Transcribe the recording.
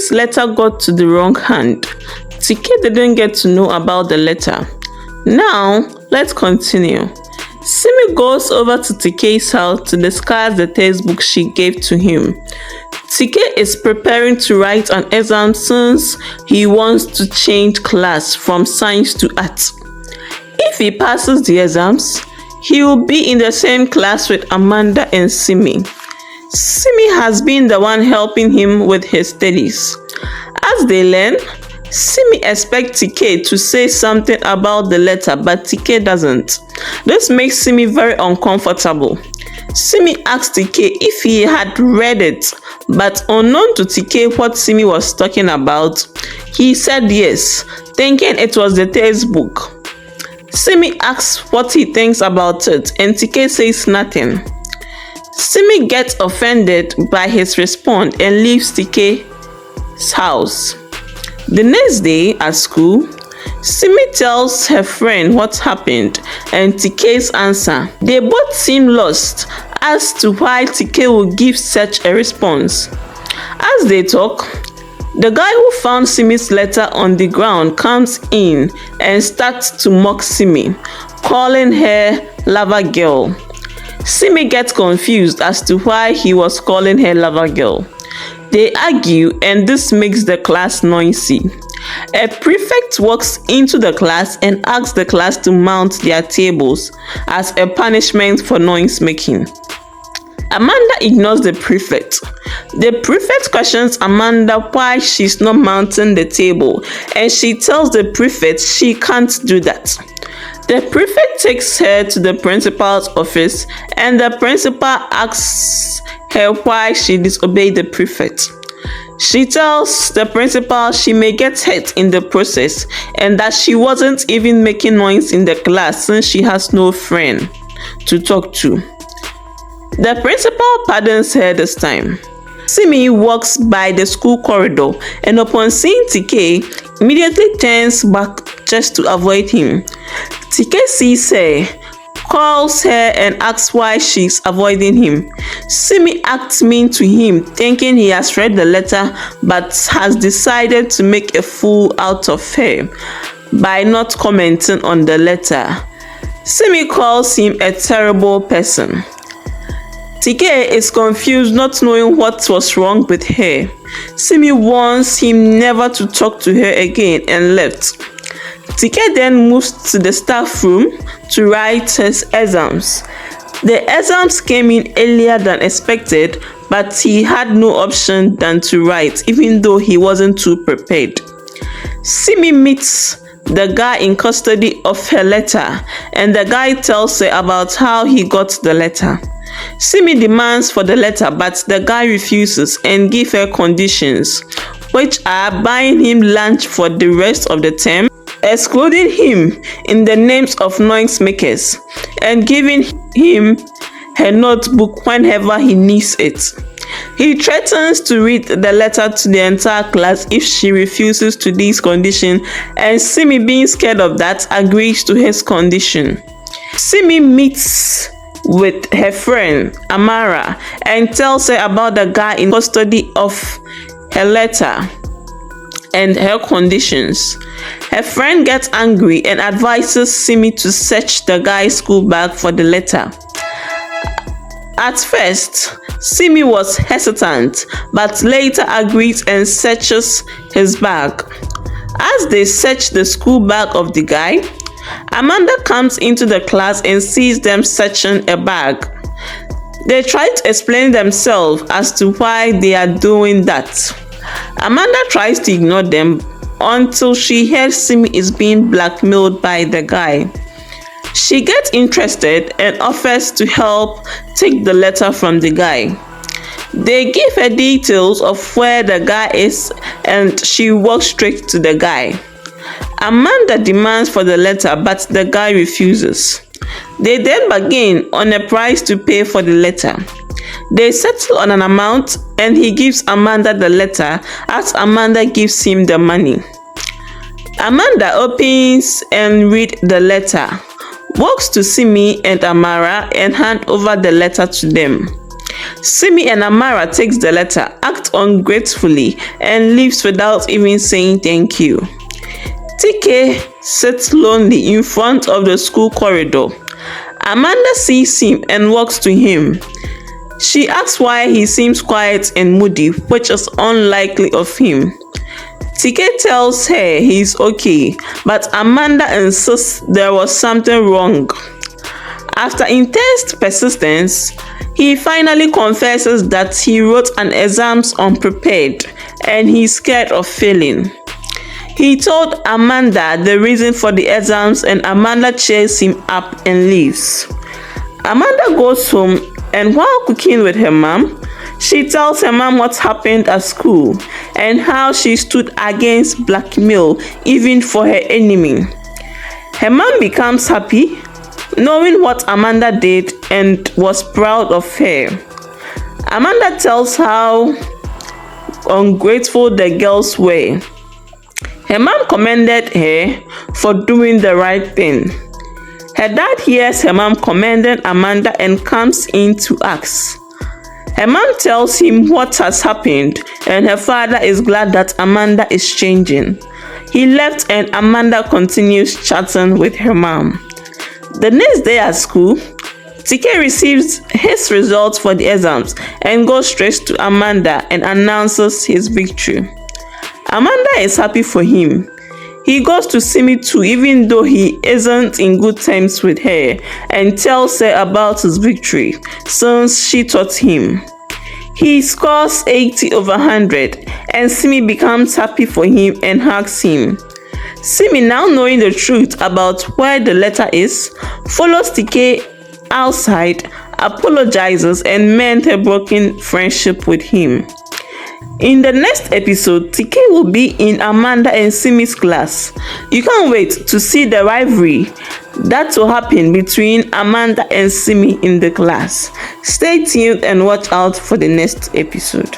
Tike's letter got to the wrong hand. Tike didn't get to know about the letter. Now, let's continue. Simi goes over to Tike's house to discuss the textbook she gave to him. Tike is preparing to write an exam since he wants to change class from science to art. If he passes the exams, he will be in the same class with Amanda and Simi. Simi has been the one helping him with his studies. As they learn, Simi expects Tike to say something about the letter, but Tike doesn't. This makes Simi very uncomfortable. Simi asked Tike if he had read it, but unknown to Tike what Simi was talking about, he said yes, thinking it was the textbook. Simi asks what he thinks about it, and Tike says nothing. Simi gets offended by his response and leaves Tike's house. The next day at school, Simi tells her friend what happened and Tike's answer. They both seem lost as to why Tike would give such a response. As they talk, the guy who found Simi's letter on the ground comes in and starts to mock Simi, calling her lover girl. Simi gets confused as to why he was calling her lover girl. They argue and this makes the class noisy. A prefect walks into the class and asks the class to mount their tables as a punishment for noise making. Amanda ignores the prefect. The prefect questions Amanda why she's not mounting the table, and she tells the prefect she can't do that. The prefect takes her to the principal's office and the principal asks her why she disobeyed the prefect. She tells the principal she may get hurt in the process and that she wasn't even making noise in the class since she has no friend to talk to. The principal pardons her this time. Simi walks by the school corridor and upon seeing Tike, immediately turns back just to avoid him. Tike sees her, calls her and asks why she's avoiding him. Simi acts mean to him, thinking he has read the letter but has decided to make a fool out of her by not commenting on the letter. Simi calls him a terrible person. Tike is confused, not knowing what was wrong with her. Simi warns him never to talk to her again and left. Tike then moves to the staff room to write his exams. The exams came in earlier than expected, but he had no option than to write, even though he wasn't too prepared. Simi meets the guy in custody of her letter, and the guy tells her about how he got the letter. Simi demands for the letter, but the guy refuses and gives her conditions, which are buying him lunch for the rest of the term, excluding him in the names of noisemakers, and giving him her notebook whenever he needs it. He threatens to read the letter to the entire class if she refuses to these conditions, and Simi, being scared of that, agrees to his condition. Simi meets with her friend Amara and tells her about the guy in custody of her letter and her conditions. Her friend gets angry and advises Simi to search the guy's school bag for the letter. At first, Simi was hesitant, but later agrees and searches his bag. As they search the school bag of the guy, Amanda comes into the class and sees them searching a bag. They try to explain themselves as to why they are doing that. Amanda tries to ignore them until she hears Simi is being blackmailed by the guy. She gets interested and offers to help take the letter from the guy. They give her details of where the guy is and she walks straight to the guy. Amanda demands for the letter, but the guy refuses. They then bargain on a price to pay for the letter. They settle on an amount and he gives Amanda the letter as Amanda gives him the money. Amanda opens and reads the letter, walks to Simi and Amara and hand over the letter to them. Simi and Amara takes the letter, act ungratefully, and leaves without even saying thank you. TK sits lonely in front of the school corridor. Amanda sees him and walks to him. She asks why he seems quiet and moody, which is unlikely of him. TK tells her he's okay, but Amanda insists there was something wrong. After intense persistence, he finally confesses that he wrote an exam unprepared and he's scared of failing. He told Amanda the reason for the exams and Amanda cheers him up and leaves. Amanda goes home and while cooking with her mom, she tells her mom what happened at school and how she stood against blackmail even for her enemy. Her mom becomes happy knowing what Amanda did and was proud of her. Amanda tells how ungrateful the girls were. Her mom commended her for doing the right thing. Her dad hears her mom commending Amanda and comes in to ask. Her mom tells him what has happened and her father is glad that Amanda is changing. He left and Amanda continues chatting with her mom. The next day at school, TK receives his results for the exams and goes straight to Amanda and announces his victory. Amanda is happy for him. He goes to Simi too, even though he isn't in good terms with her, and tells her about his victory since she taught him. He scores 80 over 100 and Simi becomes happy for him and hugs him. Simi, now knowing the truth about where the letter is, follows TK outside, apologizes and mends her broken friendship with him. In the next episode, TK will be in Amanda and Simi's class. You can't wait to see the rivalry that will happen between Amanda and Simi in the class. Stay tuned and watch out for the next episode.